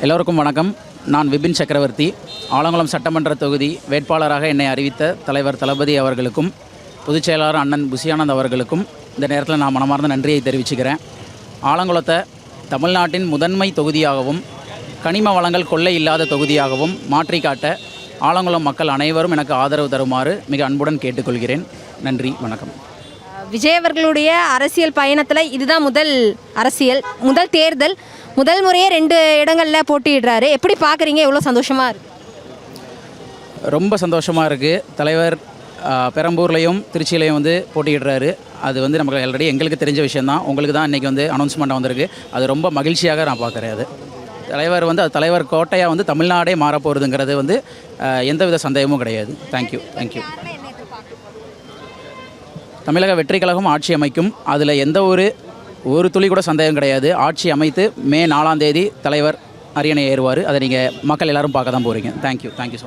எல்லோருக்கும் வணக்கம். நான் விபின் சக்கரவர்த்தி. ஆலங்குளம் சட்டமன்ற தொகுதி வேட்பாளராக என்னை அறிவித்த தலைவர் தளபதி அவர்களுக்கும் பொதுச் செயலாளர் அண்ணன் புசியானந்த் அவர்களுக்கும் இந்த நேரத்தில் நான் மனமார்ந்த நன்றியை தெரிவிச்சுக்கிறேன். ஆலங்குளத்தை தமிழ்நாட்டின் முதன்மை தொகுதியாகவும் கனிம வளங்கள் கொள்ளை இல்லாத தொகுதியாகவும் மாற்றி காட்ட ஆலங்குளம் மக்கள் அனைவரும் எனக்கு ஆதரவு தருமாறு மிக அன்புடன் கேட்டுக்கொள்கிறேன். நன்றி, வணக்கம். விஜய் அவர்களுடைய அரசியல் பயணத்தில் இதுதான் முதல் தேர்தல். முதல் முறையே 2 இடங்களில் போட்டியிடுறாரு. எப்படி பார்க்குறீங்க? எவ்வளோ சந்தோஷமாக இருக்குது? ரொம்ப சந்தோஷமாக இருக்குது. தலைவர் பெரம்பூர்லேயும் திருச்சியிலையும் போட்டியிடுறாரு. அது நமக்கு ஆல்ரெடி எங்களுக்கு தெரிஞ்ச விஷயந்தான். உங்களுக்கு தான் இன்றைக்கி அனௌன்ஸ்மெண்ட் வந்திருக்கு. அது ரொம்ப மகிழ்ச்சியாக நான் பார்க்குறேன். அது தலைவர் அது தலைவர் கோட்டையாக தமிழ்நாடே மாறப்போகிறதுங்கிறது எந்தவித சந்தேகமும் கிடையாது. தேங்க்யூ. தமிழக வெற்றி கழகம் ஆட்சி அமைக்கும். அதில் எந்த ஒரு துளி கூட சந்தேகம் கிடையாது. ஆட்சி அமைத்து மே 4ஆம் தேதி தலைவர் அரியணை ஏறுவார். அதை நீங்கள் மக்கள் எல்லோரும் பார்க்க தான் போகிறீங்க. தேங்க்யூ.